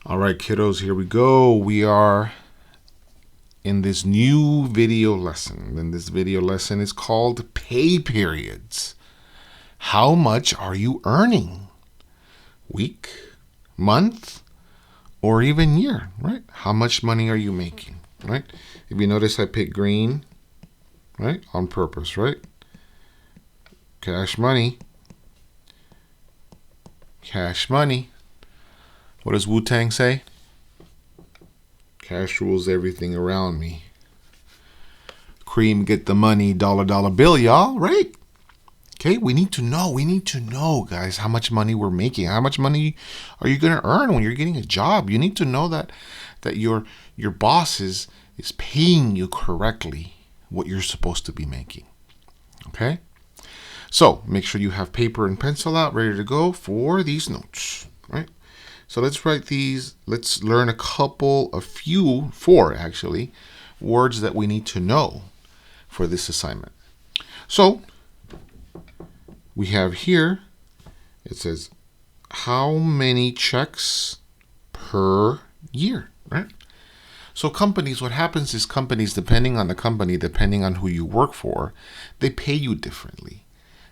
All right, kiddos, here we go. We are in this new video lesson. And this video lesson is called Pay Periods. How much are you earning? Week, month, or even year, right? How much money are you making, right? If you notice, I picked green, right? On purpose, right? Cash money. Cash money. What does Wu-Tang say? Cash rules everything around me. Cream, get the money, dollar bill, y'all, right? Okay, we need to know, guys, how much money we're making. How much money are you going to earn when you're getting a job? You need to know that your boss is paying you correctly what you're supposed to be making. Okay? So, make sure you have paper and pencil out ready to go for these notes, right? So let's write these. Let's learn four actually, words that we need to know for this assignment. So we have here, it says, how many checks per year, right? So companies, what happens is companies, depending on the company, depending on who you work for, they pay you differently.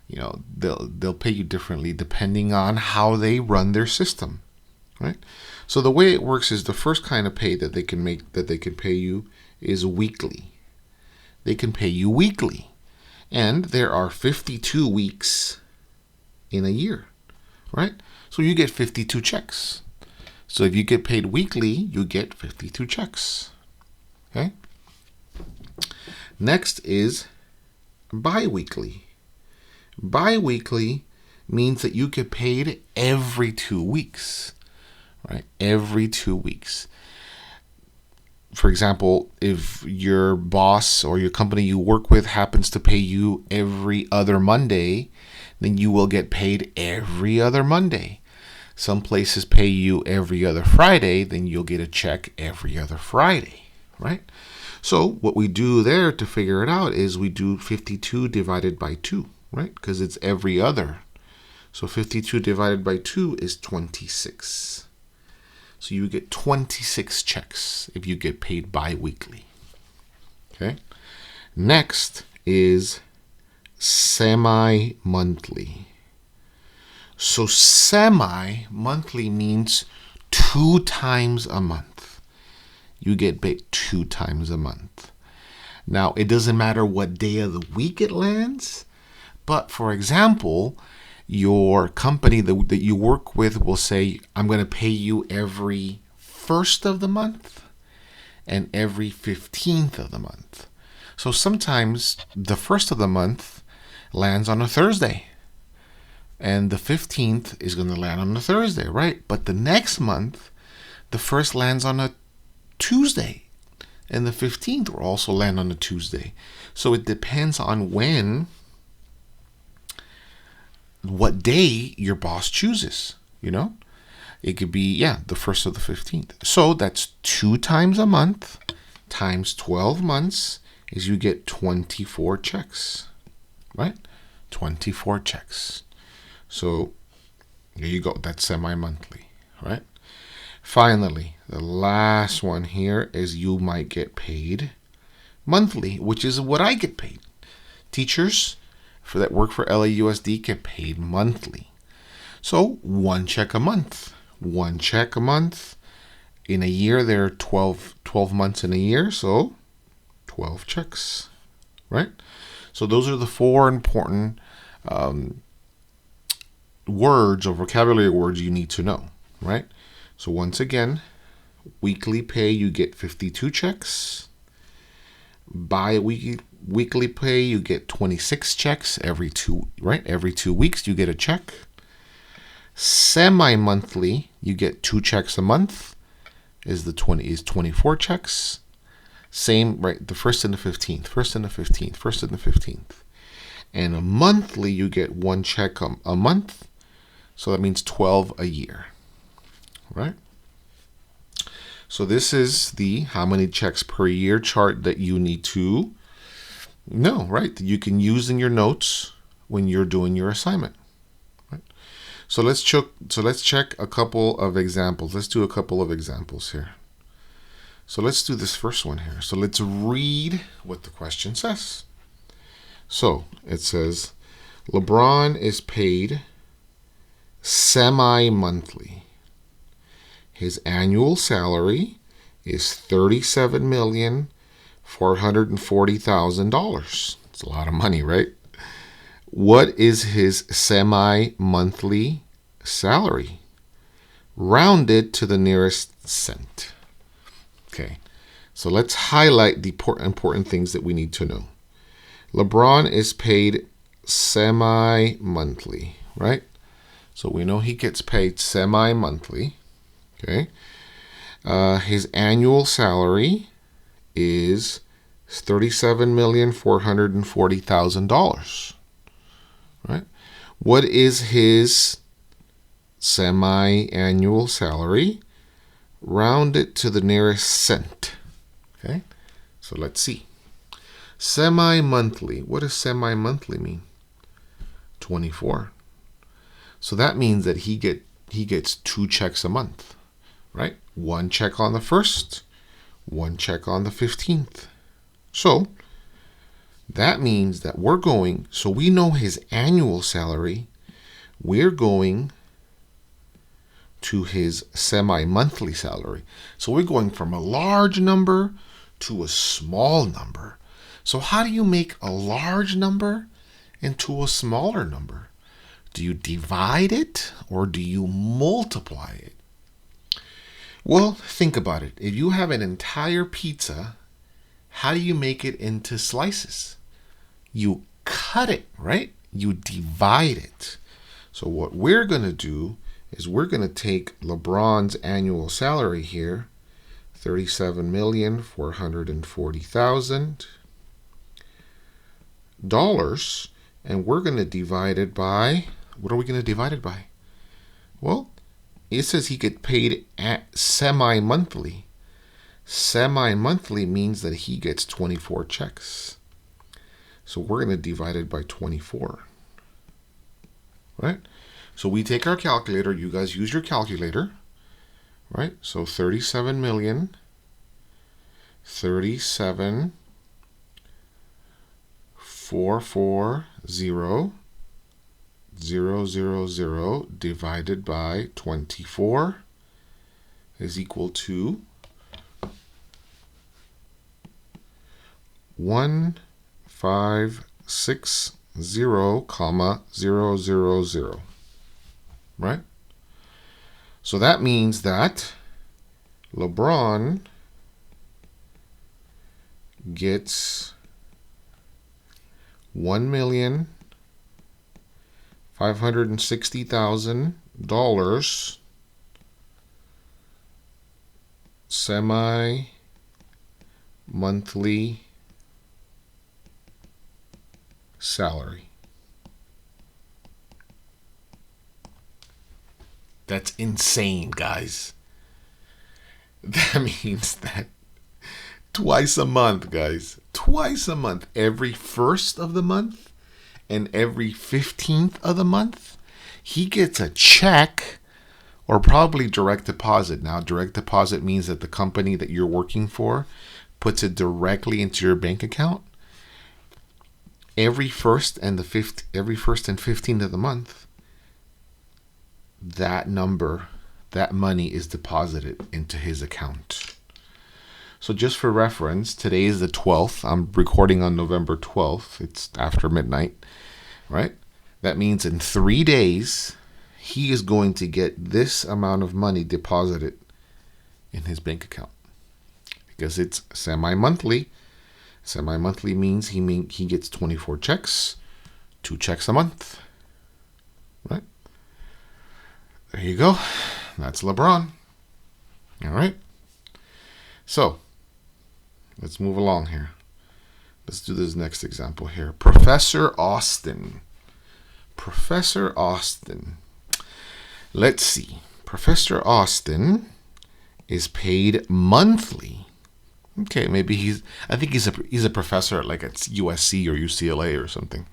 You know, they'll pay you differently depending on how they run their system. Right? So the way it works is the first kind of pay that they can pay you is weekly. They can pay you weekly. And there are 52 weeks in a year, right? So you get 52 checks. So if you get paid weekly, you get 52 checks. Okay? Next is bi-weekly. Bi-weekly means that you get paid every 2 weeks. Right? Every 2 weeks. For example, if your boss or your company you work with happens to pay you every other Monday, then you will get paid every other Monday. Some places pay you every other Friday, then you'll get a check every other Friday, right? So what we do there to figure it out is we do 52 divided by 2, right? Because it's every other. So 52 divided by 2 is 26. So you get 26 checks if you get paid bi-weekly. Okay. Next is semi-monthly. So semi-monthly means 2 times a month. You get paid 2 times a month. Now, it doesn't matter what day of the week it lands, but for example, your company that you work with will say, I'm going to pay you every 1st of the month and every 15th of the month. So sometimes the 1st of the month lands on a Thursday and the 15th is going to land on a Thursday, right? But the next month, the 1st lands on a Tuesday and the 15th will also land on a Tuesday. So it depends on what day your boss chooses, you know? It could be, the 1st or the 15th. So that's 2 times a month times 12 months is you get 24 checks, right? 24 checks. So there you go. That's semi-monthly, right? Finally, the last one here is you might get paid monthly, which is what I get paid. Teachers that work for LAUSD get paid monthly. So 1 check a month. 1 check a month. In a year, there are 12 months in a year, so 12 checks, right? So those are the 4 important words or vocabulary words you need to know, right? So once again, weekly pay, you get 52 checks. Bi-weekly pay, you get 26 checks every 2 weeks you get a check. Semi-monthly, you get 2 checks a month is 24 checks. Same, right? The 1st and the 15th, 1st and the 15th, 1st and the 15th. And a monthly, you get 1 check a month. So that means 12 a year, right? So this is the how many checks per year chart that you need to know, right? That you can use in your notes when you're doing your assignment, right? So let's check a couple of examples. Let's do a couple of examples here. So let's do this first one here. So let's read what the question says. So it says, LeBron is paid semi-monthly. His annual salary is $37,440,000. It's a lot of money, right? What is his semi-monthly salary? Rounded to the nearest cent. Okay, so let's highlight the important things that we need to know. LeBron is paid semi-monthly, right? So we know he gets paid semi-monthly. Okay. His annual salary is $37,440,000. Right? What is his semi-annual salary? Round it to the nearest cent. Okay? So let's see. Semi-monthly. What does semi-monthly mean? 24. So that means that he gets 2 checks a month. Right? 1 check on the 1st, 1 check on the 15th. So that means that so we know his annual salary, we're going to his semi-monthly salary. So we're going from a large number to a small number. So how do you make a large number into a smaller number? Do you divide it or do you multiply it? Well, think about it. If you have an entire pizza, how do you make it into slices? You cut it, right? You divide it. So what we're going to do is we're going to take LeBron's annual salary here, $37,440,000, and we're going to divide it by, what are we going to divide it by? Well, it says he get paid at semi-monthly. Semi-monthly means that he gets 24 checks. So we're going to divide it by 24. Right? So we take our calculator. You guys use your calculator. Right? So 37 million. 37,440,000 divided by 24 is equal to 1560,000, right? So that means that LeBron gets $1,560,000 semi-monthly salary. That's insane, guys. That means that twice a month, guys. Twice a month. Every 1st of the month and every 15th of the month, he gets a check or probably direct deposit. Now, direct deposit means that the company that you're working for puts it directly into your bank account. Every 1st and 15th of the month, that money is deposited into his account. So just for reference, today is the 12th. I'm recording on November 12th. It's after midnight, right? That means in 3 days, he is going to get this amount of money deposited in his bank account because it's semi-monthly. Semi-monthly means he gets 24 checks, 2 checks a month, right? There you go. That's LeBron. All right. So let's move along here. Let's do this next example here. Professor Austin. Professor Austin. Let's see. Professor Austin is paid monthly. Okay, maybe I think he's a professor at like at USC or UCLA or something.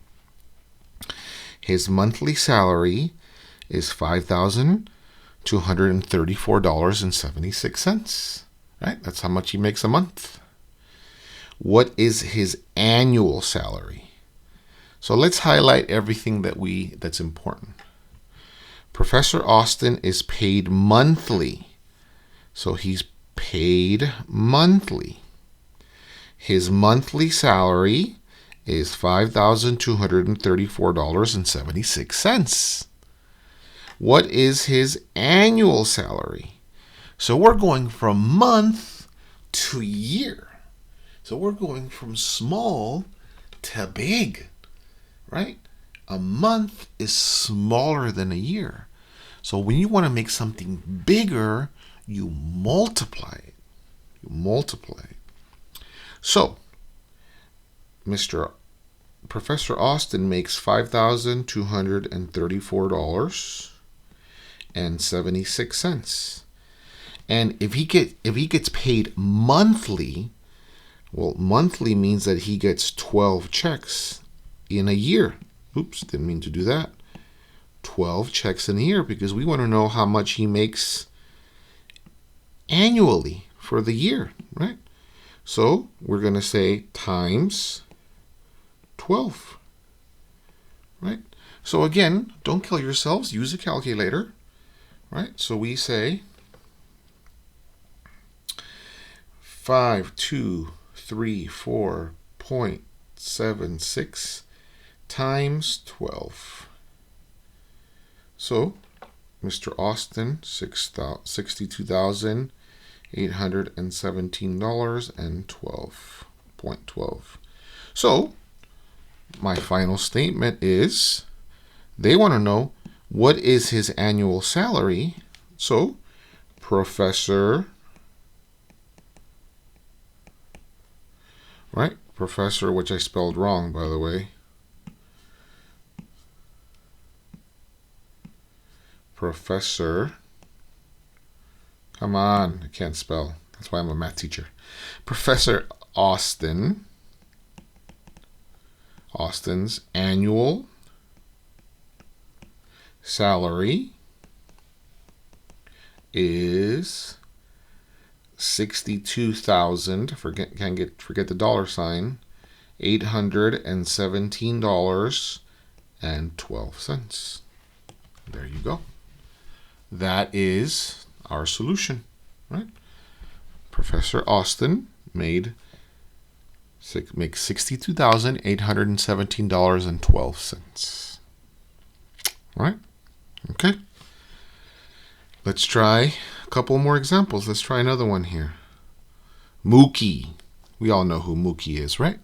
His monthly salary is $5,234.76. Right? That's how much he makes a month. What is his annual salary? So let's highlight everything that's important. Professor Austin is paid monthly. So he's paid monthly. His monthly salary is $5,234.76. What is his annual salary? So we're going from month to year. So we're going from small to big, right? A month is smaller than a year. So when you want to make something bigger, you multiply it. So, Professor Austin makes $5,234.76. And if he gets paid monthly, well, monthly means that he gets 12 checks in a year. Oops, didn't mean to do that. 12 checks in a year, because we want to know how much he makes annually for the year, right? So we're going to say times 12, right? So again, don't kill yourselves. Use a calculator, right? So we say 5234.76 times 12. So, Mr. Austin, $62,817.12. So, my final statement is they want to know what is his annual salary. So, Professor, right? Professor, which I spelled wrong, by the way. Professor, come on, I can't spell. That's why I'm a math teacher. Professor Austin's annual salary is 62,000. Forget the dollar sign. $817.12. There you go. That is our solution, right? Professor Austin makes $62,817.12. Right? Okay. Let's try a couple more examples. Let's try another one here. Mookie. We all know who Mookie is, right?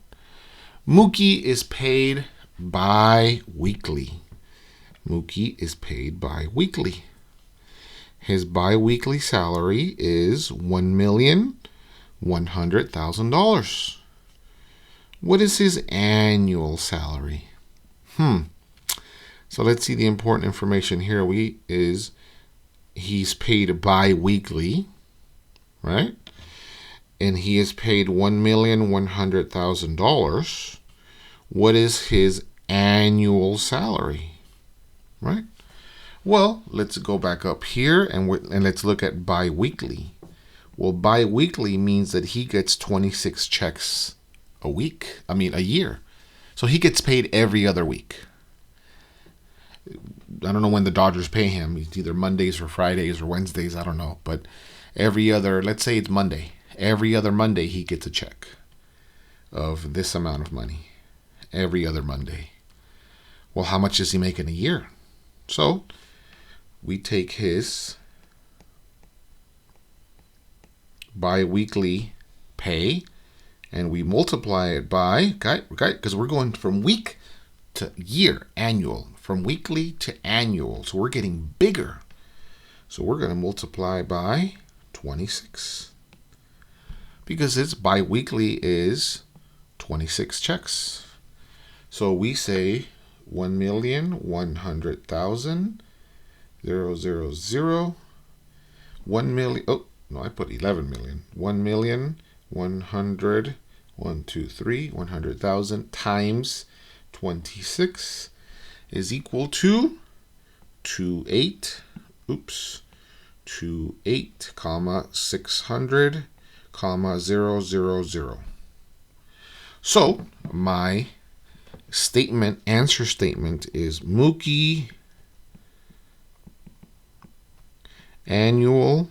Mookie is paid bi-weekly. Mookie is paid bi-weekly. His bi-weekly salary is $1,100,000. What is his annual salary? So let's see the important information here. He's paid bi-weekly, right? And he is paid $1,100,000. What is his annual salary, right? Well, let's go back up here and let's look at bi-weekly. Well, bi-weekly means that he gets 26 checks a year. So he gets paid every other week. I don't know when the Dodgers pay him. It's either Mondays or Fridays or Wednesdays. I don't know. But let's say it's Monday. Every other Monday he gets a check of this amount of money. Every other Monday. Well, how much does he make in a year? So we take his bi-weekly pay and we multiply it by, because we're going from week to year, annual, from weekly to annual. So we're getting bigger. So we're going to multiply by 26. Because its bi-weekly is 26 checks. So we say 1,100,000, 000, 1 million. Oh, no, I put 11 million. 1,100,000, 100,000 times 26 is equal to 28, 28, comma 600, comma 000. So my answer statement is Mookie annual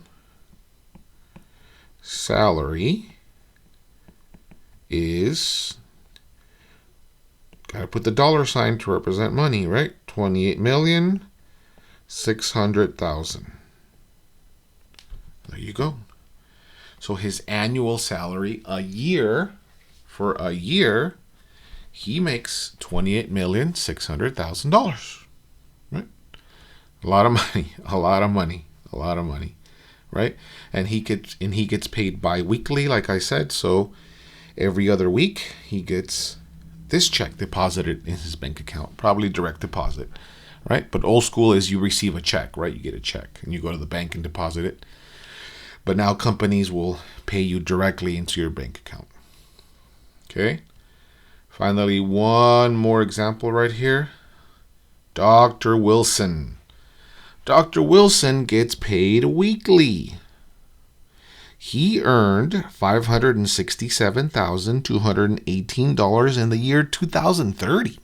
salary is, gotta put the dollar sign to represent money, right? 28,600,000. There you go. So his annual salary for a year, he makes $28,600,000. Right? A lot of money, right? And he gets paid bi-weekly, like I said. So every other week he gets this check deposited in his bank account, probably direct deposit, right? But old school is you receive a check, right? You get a check and you go to the bank and deposit it. But now companies will pay you directly into your bank account. Okay. Finally, one more example right here. Dr. Wilson. Dr. Wilson gets paid weekly. He earned $567,218 in the year 2030.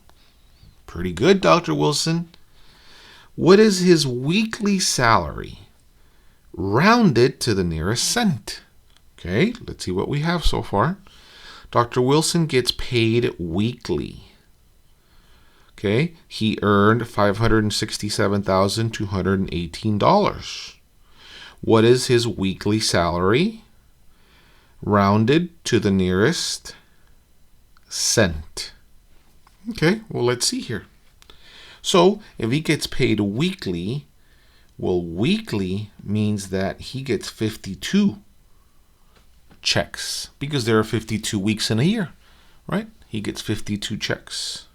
Pretty good, Dr. Wilson. What is his weekly salary? Rounded to the nearest cent. Okay, let's see what we have so far. Dr. Wilson gets paid weekly. Okay, he earned $567,218. What is his weekly salary? Rounded to the nearest cent. Okay, well, let's see here. So, if he gets paid weekly, well, weekly means that he gets 52 checks because there are 52 weeks in a year, right? He gets 52 checks.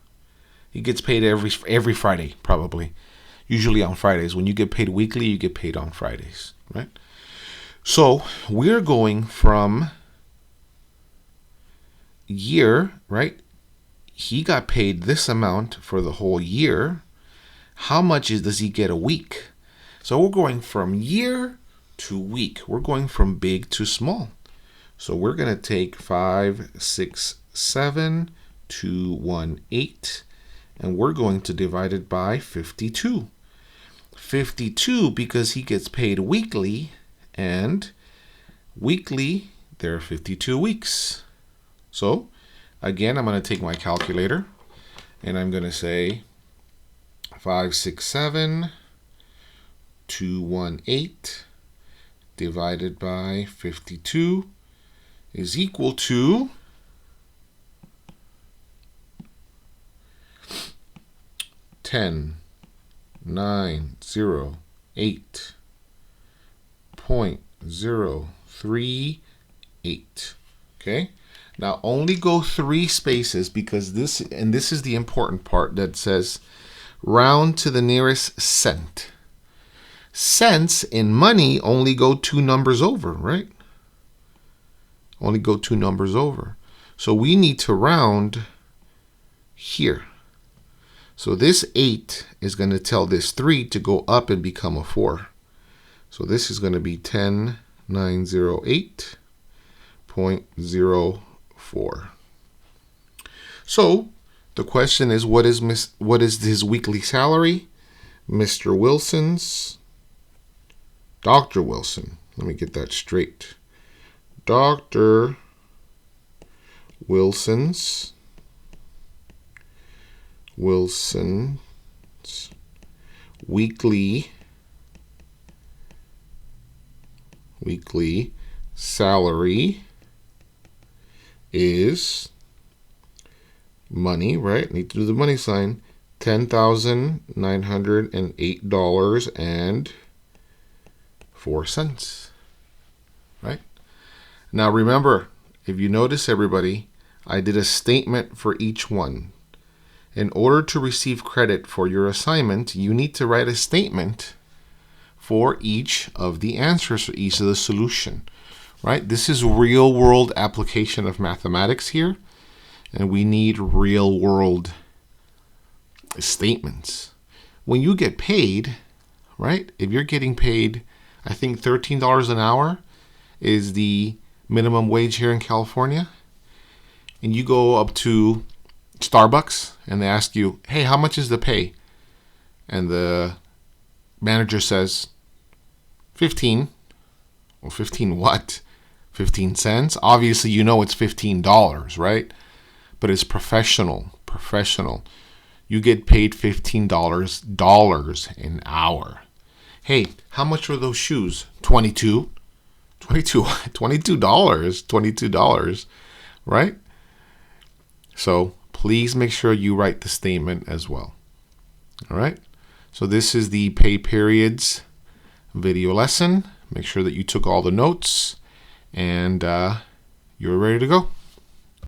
He gets paid every Friday, probably. Usually on Fridays. When you get paid weekly, you get paid on Fridays, right? So we're going from year, right? He got paid this amount for the whole year. How much does he get a week? So we're going from year to week. We're going from big to small. So we're going to take 567,218, and we're going to divide it by 52. 52 because he gets paid weekly, and weekly, there are 52 weeks. So again, I'm going to take my calculator, and I'm going to say 567,218 divided by 52 is equal to 10,908.038. Okay? Now only go 3 spaces because this is the important part that says round to the nearest cent. Cents in money only go 2 numbers over, right? Only go 2 numbers over. So we need to round here. So this 8 is going to tell this 3 to go up and become a 4. So this is going to be 10,908.04. So the question is, what is his weekly salary? Mr. Wilson's, Dr. Wilson. Let me get that straight. Dr. Wilson's weekly salary is money, right? Need to do the money sign. $10,908.04. Right? Now remember, if you notice, everybody, I did a statement for each one. In order to receive credit for your assignment, you need to write a statement for each of the answers, for each of the solution. Right? This is real world application of mathematics here, and we need real world statements. When you get paid, right? If you're getting paid, I think $13 an hour is the minimum wage here in California, and you go up to Starbucks and they ask you, hey, how much is the pay? And the manager says, 15. Well, 15 what? 15 cents? Obviously, you know it's $15, right? But it's professional. You get paid $15 an hour. Hey, how much were those shoes? 22. $22, right? So please make sure you write the statement as well. All right. So this is the pay periods video lesson. Make sure that you took all the notes and you're ready to go.